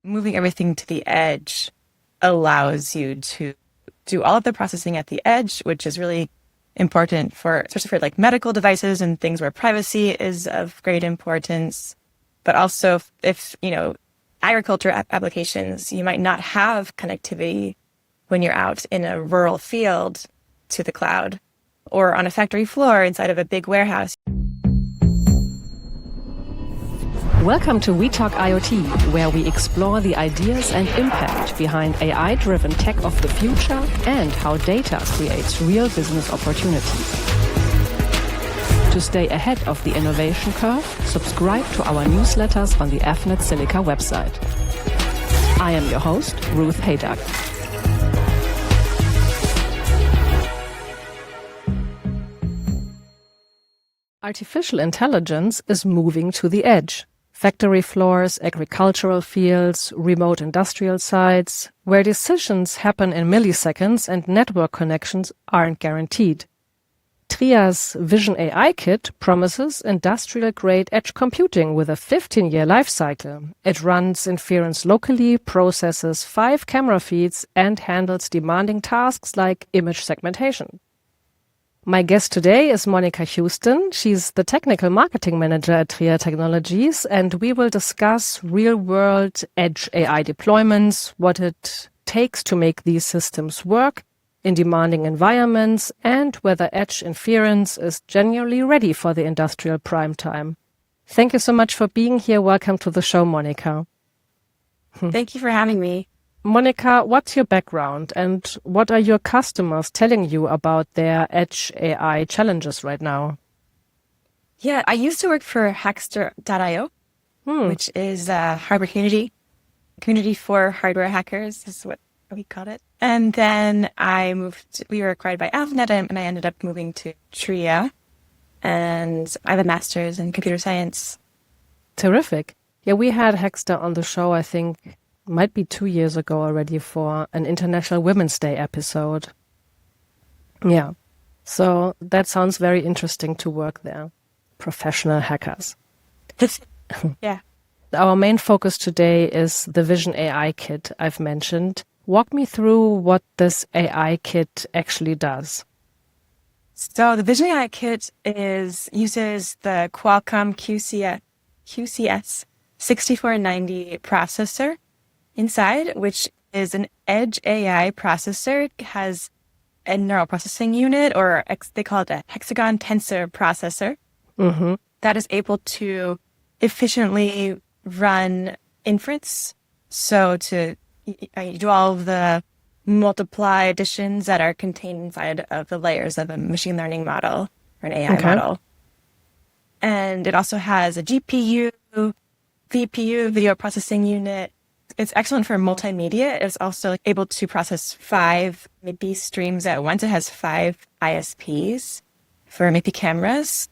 moving everything to the edge allows you to do all of the processing at the edge, which is really important for, especially for like medical devices and things where privacy is of great importance. But also if agriculture applications, you might not have connectivity when you're out in a rural field to the cloud or on a factory floor inside of a big warehouse. Welcome to We Talk IoT, where we explore the ideas and impact behind AI-driven tech of the future and how data creates real business opportunity. To stay ahead of the innovation curve, subscribe to our newsletters on the Avnet Silica website. I am your host, Ruth Haydock. Artificial intelligence is moving to the edge. Factory floors, agricultural fields, remote industrial sites, where decisions happen in milliseconds and network connections aren't guaranteed. Tria's Vision AI kit promises industrial-grade edge computing with a 15-year life cycle. It runs inference locally, processes 5 camera feeds, and handles demanding tasks like image segmentation. My guest today is Monica Houston. She's the technical marketing manager at Tria Technologies, and we will discuss real-world edge AI deployments, what it takes to make these systems work in demanding environments, and whether edge inference is genuinely ready for the industrial prime time. Thank you so much for being here. Welcome to the show, Monica. Thank you for having me. Monica, what's your background and what are your customers telling you about their edge AI challenges right now? Yeah, I used to work for Hackster.io, which is a hardware community for hardware hackers is what we called it. And then we were acquired by Avnet and I ended up moving to Tria. And I have a master's in computer science. Terrific. Yeah, we had Hackster on the show, I think, might be 2 years ago already for an International Women's Day episode. Yeah. So that sounds very interesting to work there. Professional hackers. Yeah. Our main focus today is the Vision AI kit I've mentioned. Walk me through what this AI kit actually does. So the Vision AI kit uses the Qualcomm QCS 6490 processor inside, which is an edge AI processor. It has a neural processing unit, or they call it a hexagon tensor processor, that is able to efficiently run inference. So to do all of the multiply additions that are contained inside of the layers of a machine learning model or an AI model. And it also has a GPU, VPU, video processing unit. It's excellent for multimedia. It's also able to process 5 MIPI streams at once. It has 5 ISPs for MIPI cameras.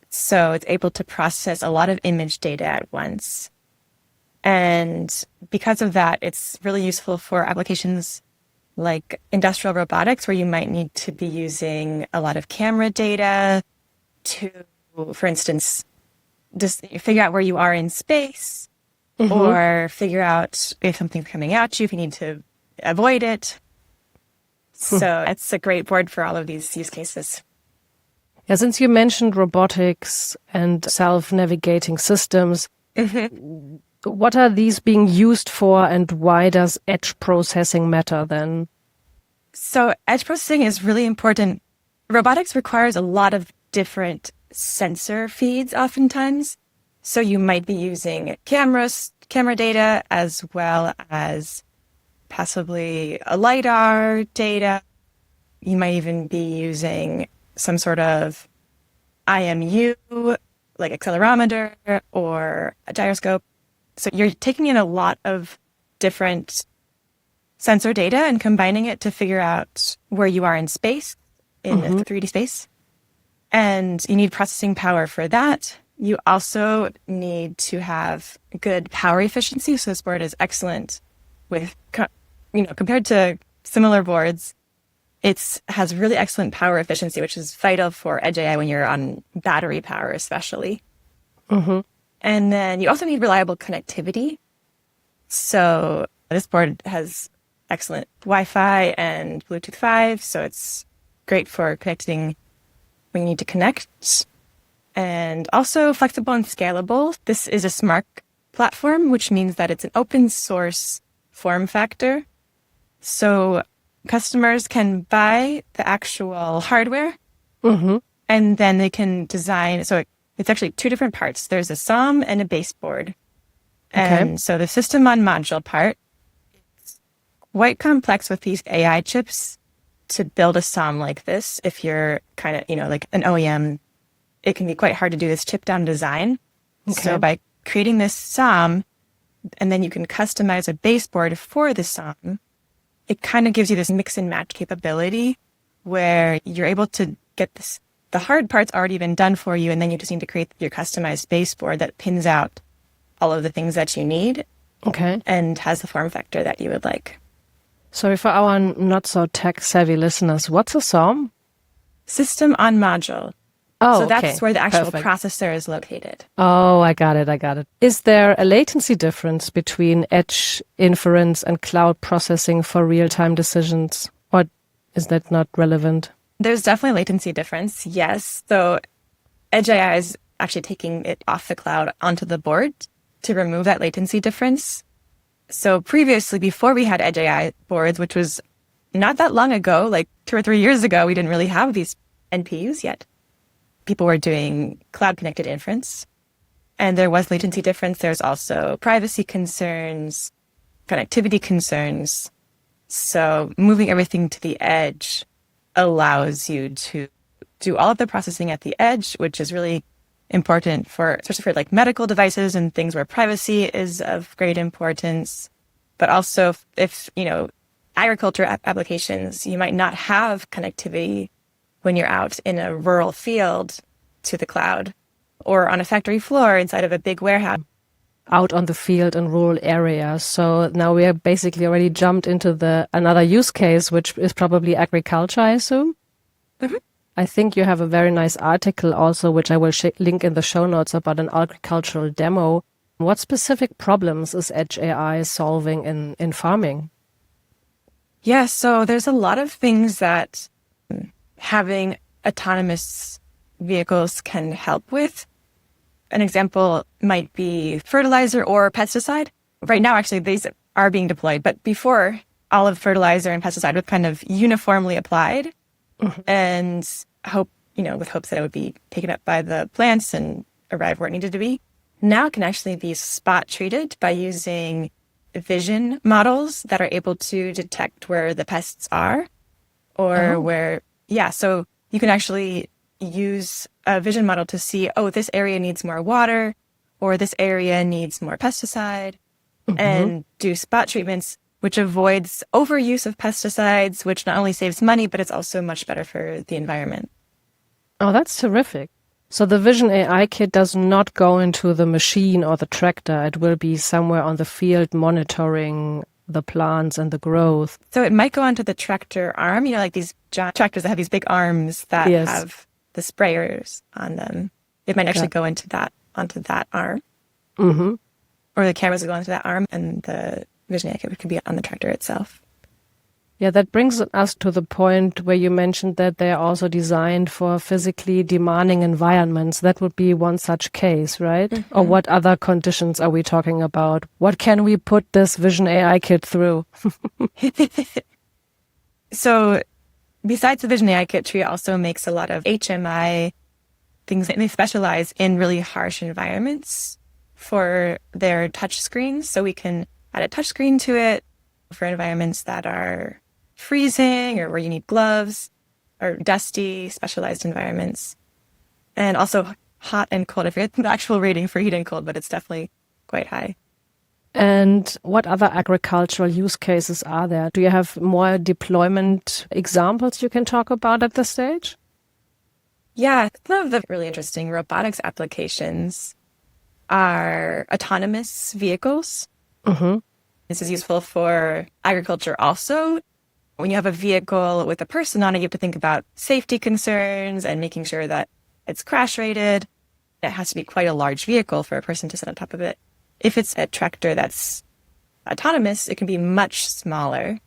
So it's able to process a lot of image data at once. And because of that, it's really useful for applications like industrial robotics, where you might need to be using a lot of camera data to, for instance, just figure out where you are in space, or figure out if something's coming at you, if you need to avoid it. So it's a great board for all of these use cases. Yeah, since you mentioned robotics and self-navigating systems, what are these being used for and why does edge processing matter then? So edge processing is really important. Robotics requires a lot of different sensor feeds oftentimes. So you might be using camera data as well as possibly a LiDAR data. You might even be using some sort of IMU, like accelerometer or a gyroscope. So you're taking in a lot of different sensor data and combining it to figure out where you are in space, in 3D space. And you need processing power for that. You also need to have good power efficiency. So this board is excellent with, compared to similar boards, it has really excellent power efficiency, which is vital for edge AI when you're on battery power, especially. And then you also need reliable connectivity. So this board has excellent Wi-Fi and Bluetooth 5, so it's great for connecting when you need to connect. And also flexible and scalable. This is a smart platform, which means that it's an open source form factor. So customers can buy the actual hardware and then they can design. So it's actually two different parts. There's a SOM and a baseboard. And so the system on module part, it's quite complex with these AI chips to build a SOM like this. If you're kind of, like an OEM, it can be quite hard to do this chip down design. So by creating this SOM, and then you can customize a baseboard for the SOM, it kind of gives you this mix and match capability where you're able to get the hard parts already been done for you, and then you just need to create your customized baseboard that pins out all of the things that you need and has the form factor that you would like. Sorry, for our not so tech savvy listeners, what's a SOM? System on module. Oh, so that's where the actual Perfect. processor is located. Oh, I got it. Is there a latency difference between edge inference and cloud processing for real-time decisions? Or is that not relevant? There's definitely a latency difference, yes. So Edge AI is actually taking it off the cloud onto the board to remove that latency difference. So previously, before we had Edge AI boards, which was not that long ago, like 2 or 3 years ago, we didn't really have these NPUs yet. People were doing cloud-connected inference, and there was latency difference. There's also privacy concerns, connectivity concerns. So moving everything to the edge allows you to do all of the processing at the edge, which is really important especially for like medical devices and things where privacy is of great importance. But also if agriculture applications, you might not have connectivity when you're out in a rural field to the cloud or on a factory floor inside of a big warehouse. Out on the field in rural areas. So now we have basically already jumped into another use case, which is probably agriculture, I assume. I think you have a very nice article also, which I will link in the show notes, about an agricultural demo. What specific problems is Edge AI solving in farming? Yeah, so there's a lot of things that having autonomous vehicles can help with. An example might be fertilizer or pesticide. Right now, actually, these are being deployed, but before, all of fertilizer and pesticide were kind of uniformly applied and with hopes that it would be taken up by the plants and arrive where it needed to be. Now it can actually be spot treated by using vision models that are able to detect where the pests are or so you can actually use a vision model to see, this area needs more water or this area needs more pesticide and do spot treatments, which avoids overuse of pesticides, which not only saves money, but it's also much better for the environment. Oh, that's terrific. So the Vision AI kit does not go into the machine or the tractor. It will be somewhere on the field monitoring the plants and the growth. So it might go onto the tractor arm, like these giant tractors that have these big arms that have the sprayers on them. It might actually go onto that arm. Or the cameras will go onto that arm, and the Vision AI kit could be on the tractor itself. Yeah, that brings us to the point where you mentioned that they're also designed for physically demanding environments. That would be one such case, right? Or what other conditions are we talking about? What can we put this Vision AI kit through? So besides the Vision AI kit, Tria also makes a lot of HMI things, and they specialize in really harsh environments for their touch screens. So we can add a touch screen to it for environments that are freezing or where you need gloves, or dusty, specialized environments. And also hot and cold. I forget the actual rating for heat and cold, but it's definitely quite high. And what other agricultural use cases are there? Do you have more deployment examples you can talk about at this stage? Yeah, some of the really interesting robotics applications are autonomous vehicles. This is useful for agriculture also. When you have a vehicle with a person on it, you have to think about safety concerns and making sure that it's crash rated. It has to be quite a large vehicle for a person to sit on top of it. If it's a tractor that's autonomous, it can be much smaller.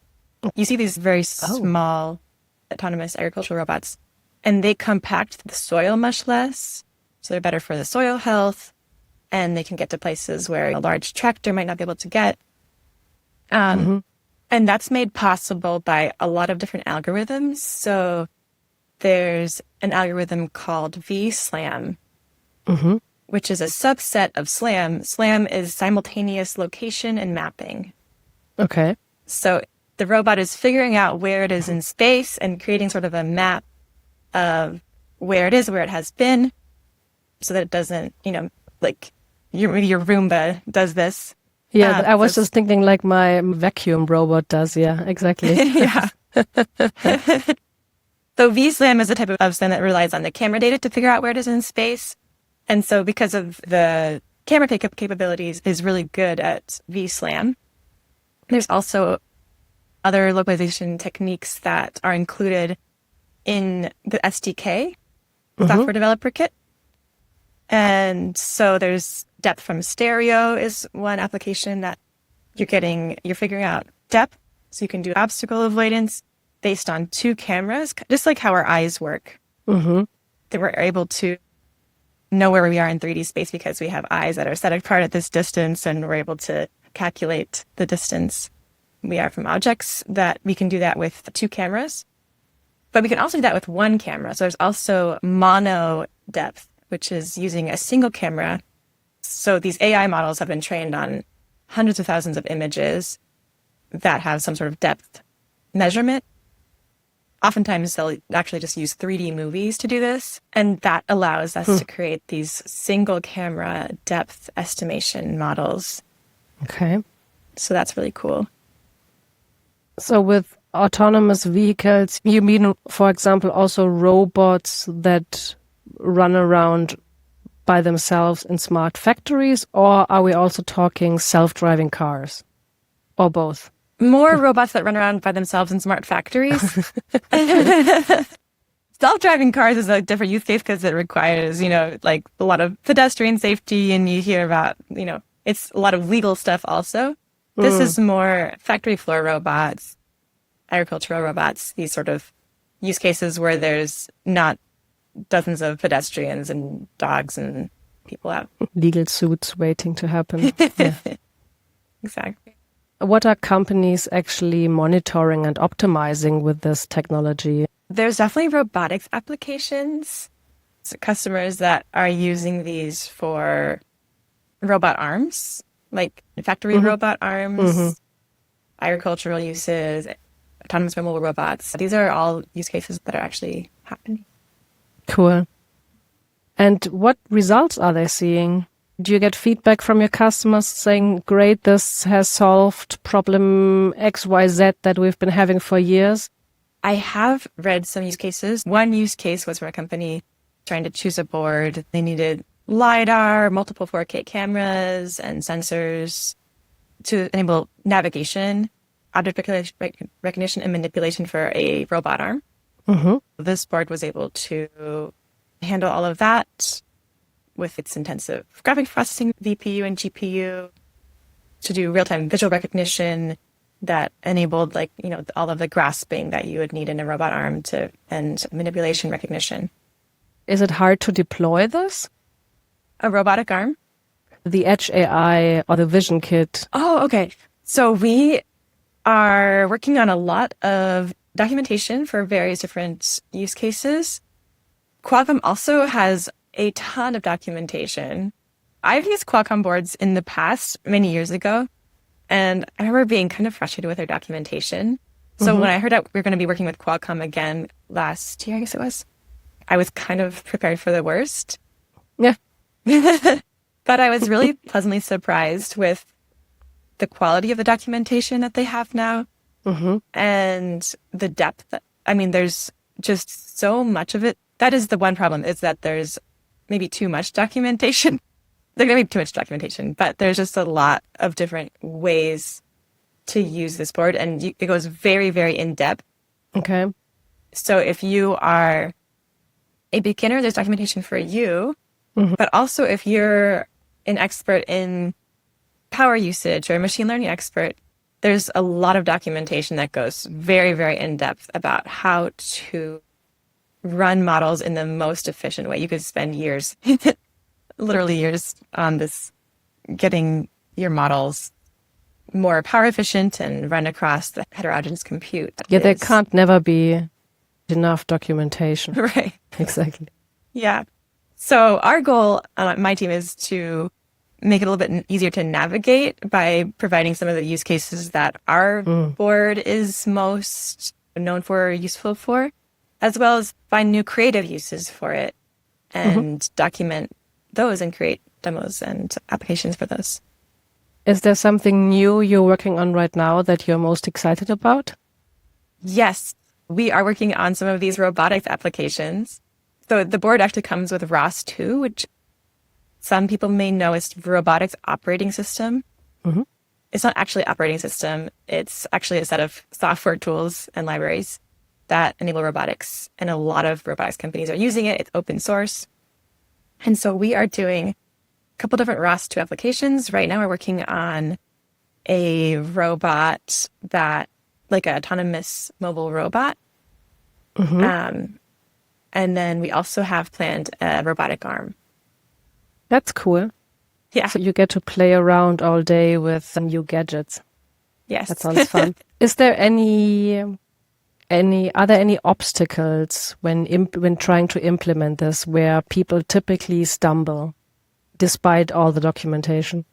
You see these very small autonomous agricultural robots, and they compact the soil much less. So they're better for the soil health, and they can get to places where a large tractor might not be able to get. And that's made possible by a lot of different algorithms. So there's an algorithm called VSLAM, which is a subset of SLAM. SLAM is simultaneous location and mapping. Okay. So the robot is figuring out where it is in space and creating sort of a map of where it is, where it has been, so that it doesn't, like your Roomba does this. Yeah, I was just thinking like my vacuum robot does. Yeah, exactly. Yeah. So VSLAM is a type of SLAM that relies on the camera data to figure out where it is in space. And so because of the camera pickup capabilities is really good at VSLAM. There's also other localization techniques that are included in the SDK, software developer kit. And so there's depth from stereo is one application that you're figuring out depth. So you can do obstacle avoidance based on two cameras, just like how our eyes work. That we're able to know where we are in 3D space because we have eyes that are set apart at this distance, and we're able to calculate the distance we are from objects. That we can do that with two cameras. But we can also do that with one camera. So there's also mono depth, which is using a single camera. So these AI models have been trained on hundreds of thousands of images that have some sort of depth measurement. Oftentimes, they'll actually just use 3D movies to do this. And that allows us to create these single camera depth estimation models. Okay. So that's really cool. So with autonomous vehicles, you mean, for example, also robots that run around by themselves in smart factories, or are we also talking self-driving cars, or both? More robots that run around by themselves in smart factories. Self-driving cars is a different use case because it requires, like a lot of pedestrian safety, and you hear about, it's a lot of legal stuff also. This is more factory floor robots, agricultural robots, these sort of use cases where there's not dozens of pedestrians and dogs and people out. Legal suits waiting to happen. Yeah. Exactly. What are companies actually monitoring and optimizing with this technology? There's definitely robotics applications. So customers that are using these for robot arms, like factory robot arms, agricultural uses, autonomous mobile robots. These are all use cases that are actually happening. Cool. And what results are they seeing? Do you get feedback from your customers saying, great, this has solved problem XYZ that we've been having for years? I have read some use cases. One use case was for a company trying to choose a board. They needed LiDAR, multiple 4K cameras, and sensors to enable navigation, object recognition, and manipulation for a robot arm. This board was able to handle all of that with its intensive graphics processing, VPU and GPU, to do real-time visual recognition that enabled all of the grasping that you would need in a robot arm and manipulation recognition. Is it hard to deploy this? A robotic arm? The Edge AI or the Vision Kit? Oh, okay. So we are working on a lot of documentation for various different use cases. Qualcomm also has a ton of documentation. I've used Qualcomm boards in the past, many years ago, and I remember being kind of frustrated with their documentation. So when I heard that we were going to be working with Qualcomm again last year, I guess it was, I was kind of prepared for the worst. Yeah. But I was really pleasantly surprised with the quality of the documentation that they have now and the depth. I mean, there's just so much of it. That is the one problem, is that there's maybe too much documentation. There's going to be too much documentation, but there's just a lot of different ways to use this board, and it goes very, very in depth. Okay. So if you are a beginner, there's documentation for you, but also if you're an expert in power usage or a machine learning expert, there's a lot of documentation that goes very, very in depth about how to run models in the most efficient way. You could spend years, literally years, on this, getting your models more power efficient and run across the heterogeneous compute. Yeah, there can't never be enough documentation. Right. Exactly. Yeah. So our goal on my team is to make it a little bit easier to navigate by providing some of the use cases that our board is most known for or useful for, as well as find new creative uses for it and document those and create demos and applications for those. Is there something new you're working on right now that you're most excited about? Yes, we are working on some of these robotics applications. So the board actually comes with ROS2, which some people may know as Robotics Operating System. It's not actually an operating system. It's actually a set of software tools and libraries that enable robotics. And a lot of robotics companies are using it. It's open source. And so we are doing a couple different ROS2 applications. Right now we're working on a robot that, like an autonomous mobile robot. And then we also have planned a robotic arm. That's cool. Yeah. So you get to play around all day with some new gadgets. Yes. That sounds fun. Is there are there any obstacles when trying to implement this where people typically stumble despite all the documentation?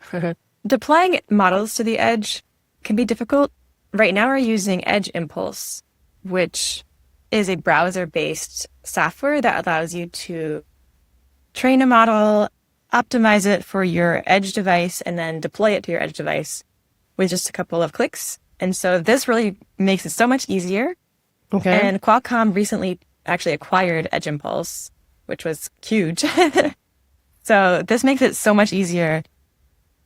Deploying models to the edge can be difficult. Right now we're using Edge Impulse, which is a browser-based software that allows you to train a model, optimize it for your edge device, and then deploy it to your edge device with just a couple of clicks. And so this really makes it so much easier. Okay. And Qualcomm recently actually acquired Edge Impulse, which was huge. So this makes it so much easier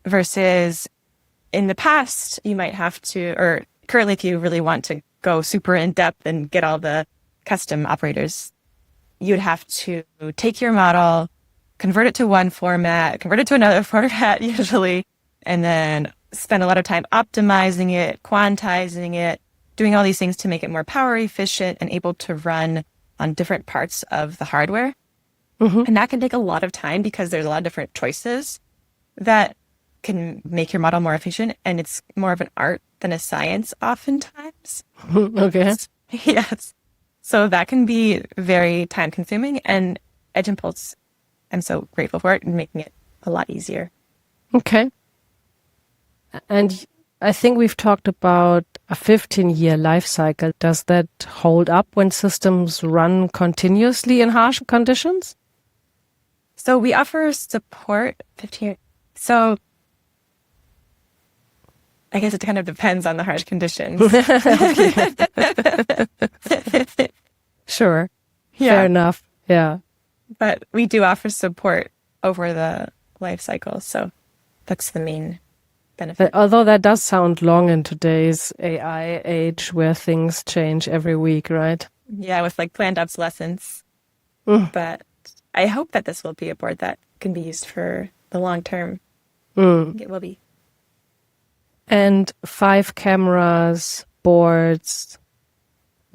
versus in the past, you might have to, or currently if you really want to go super in depth and get all the custom operators, you'd have to take your model, convert it to one format, convert it to another format usually, and then spend a lot of time optimizing it, quantizing it, doing all these things to make it more power efficient and able to run on different parts of the hardware. And that can take a lot of time because there's a lot of different choices that can make your model more efficient. And it's more of an art than a science oftentimes. Okay. Yes. So that can be very time consuming, and Edge Impulse, I'm so grateful for it and making it a lot easier. Okay. And I think we've talked about a 15-year life cycle. Does that hold up when systems run continuously in harsh conditions? So we offer support 15 years. So I guess it kind of depends on the harsh conditions. Sure. Yeah. Fair enough. Yeah. But we do offer support over the life cycle. So that's the main benefit. But although that does sound long in today's AI age where things change every week, right? Yeah, with like planned obsolescence. But I hope that this will be a board that can be used for the long term. It will be. And 5 cameras, boards,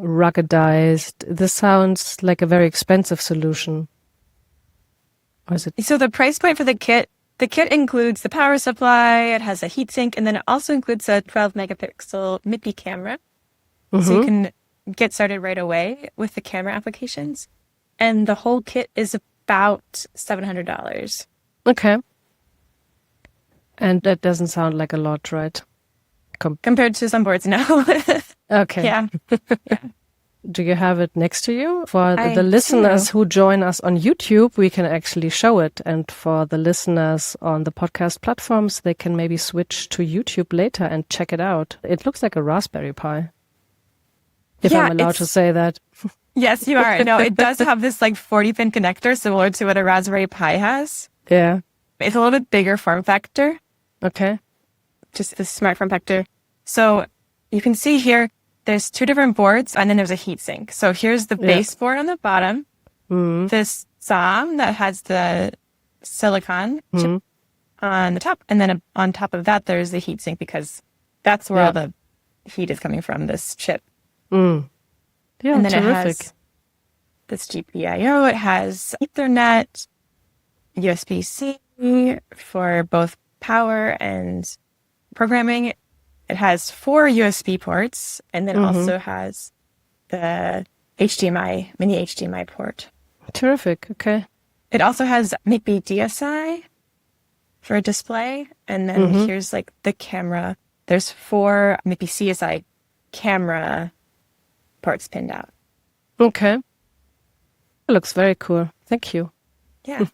ruggedized. This sounds like a very expensive solution. Or is it? So the price point for the kit includes the power supply, it has a heatsink, and then it also includes a 12 megapixel MIPI camera. So you can get started right away with the camera applications. And the whole kit is about $700. Okay. And that doesn't sound like a lot, right? Compared to some boards, no. Okay. Yeah. Do you have it next to you? For I the listeners do. who join us on YouTube, we can actually show it. And for the listeners on the podcast platforms, they can maybe switch to YouTube later and check it out. It looks like a Raspberry Pi. If Yeah, I'm allowed to say that. Yes, you are. No, it does have this like 40-pin connector similar to what a Raspberry Pi has. Yeah. It's a little bit bigger form factor, Okay. just the smart form factor. So you can see here, there's 2 different boards and then there's a heatsink. So here's the base board on the bottom, this SOM that has the silicon chip, on the top. And then on top of that, there's the heat sink because that's where all the heat is coming from, this chip. Mm. Yeah, and then terrific. it has this GPIO. It has Ethernet, USB-C for both power and programming. It has 4 USB ports, and then also has the HDMI, mini HDMI port. Terrific. Okay. It also has maybe DSI for a display, and then here's like the camera. There's 4 maybe CSI camera ports pinned out. Okay. It looks very cool. Thank you. Yeah.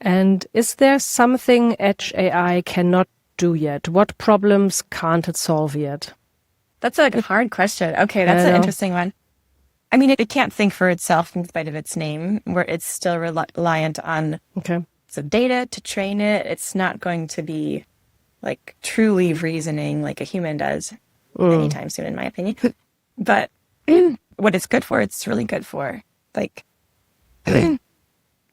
And is there something Edge AI cannot do yet? What problems can't it solve yet? That's a hard question. Okay, that's an interesting one. I mean, it can't think for itself in spite of its name, where it's still reliant on some data to train it. It's not going to be like truly reasoning like a human does anytime soon, in my opinion. But what it's good for, it's really good for. Like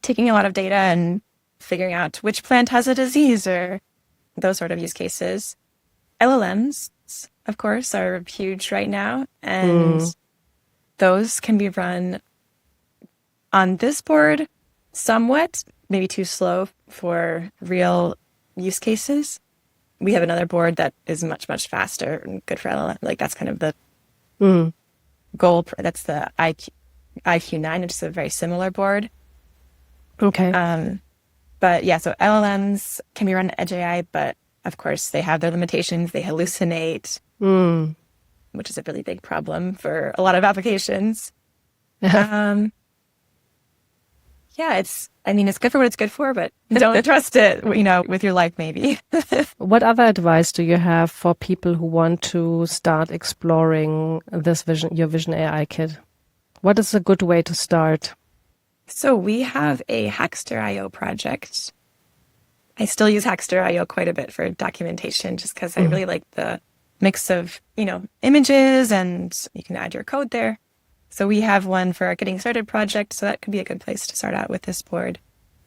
taking a lot of data and figuring out which plant has a disease or those sort of use cases. LLMs, of course, are huge right now. And those can be run on this board somewhat, maybe too slow for real use cases. We have another board that is much, much faster and good for LLM. Like that's kind of the goal. That's the IQ9, which is a very similar board. Okay. But yeah, so LLMs can be run on Edge AI, but of course they have their limitations. They hallucinate, which is a really big problem for a lot of applications. Yeah, it's good for what it's good for, but don't trust it, with your life maybe. What other advice do you have for people who want to start exploring your Vision AI kit? What is a good way to start? So we have a Hackster.io project. I still use Hackster.io quite a bit for documentation just because I really like the mix of, images and you can add your code there. So we have one for our Getting Started project. So that could be a good place to start out with this board.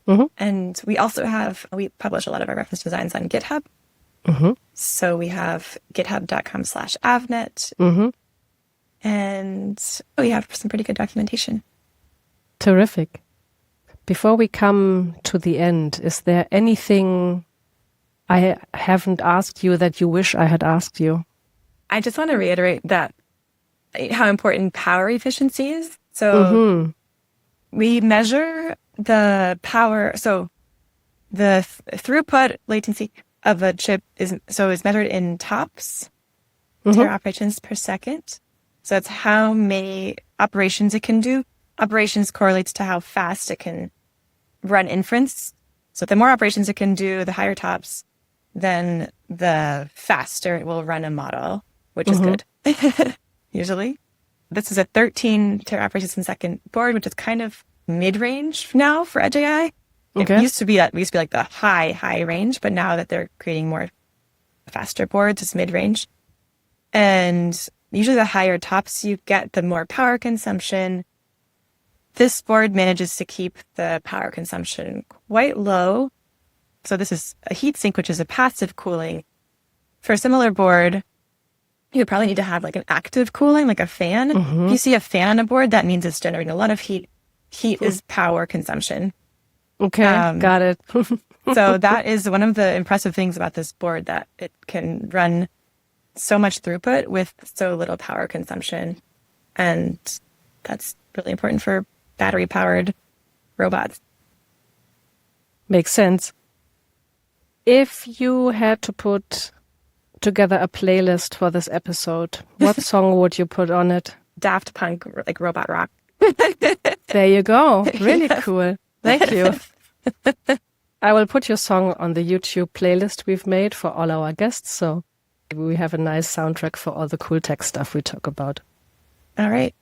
And we also we publish a lot of our reference designs on GitHub. So we have github.com/avnet. And we have some pretty good documentation. Terrific. Before we come to the end, is there anything I haven't asked you that you wish I had asked you? I just want to reiterate that how important power efficiency is. So we measure the power. So the throughput latency of a chip is measured in TOPS, tera operations per second. So that's how many operations it can do. Operations correlates to how fast it can run inference. So the more operations it can do, the higher TOPS, then the faster it will run a model, which is good, usually. This is a 13 tera operations per second board, which is kind of mid-range now for Edge AI. Okay. It used to be like the high range, but now that they're creating more faster boards, it's mid-range. And usually the higher TOPS you get, the more power consumption. This board manages to keep the power consumption quite low. So this is a heatsink, which is a passive cooling. For a similar board, you would probably need to have like an active cooling, like a fan. If you see a fan on a board, that means it's generating a lot of heat. Heat is power consumption. Okay, got it. So that is one of the impressive things about this board, that it can run so much throughput with so little power consumption. And that's really important for battery-powered robots. Makes sense. If you had to put together a playlist for this episode, what song would you put on it? Daft Punk, like robot rock. There you go. Really cool. Thank you. I will put your song on the YouTube playlist we've made for all our guests, so we have a nice soundtrack for all the cool tech stuff we talk about. All right.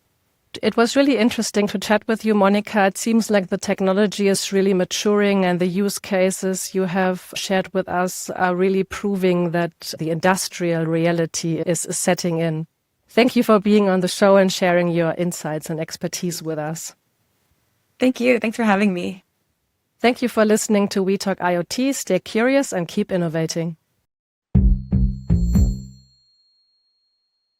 It was really interesting to chat with you, Monica. It seems like the technology is really maturing and the use cases you have shared with us are really proving that the industrial reality is setting in. Thank you for being on the show and sharing your insights and expertise with us. Thank you. Thanks for having me. Thank you for listening to We Talk IoT. Stay curious and keep innovating.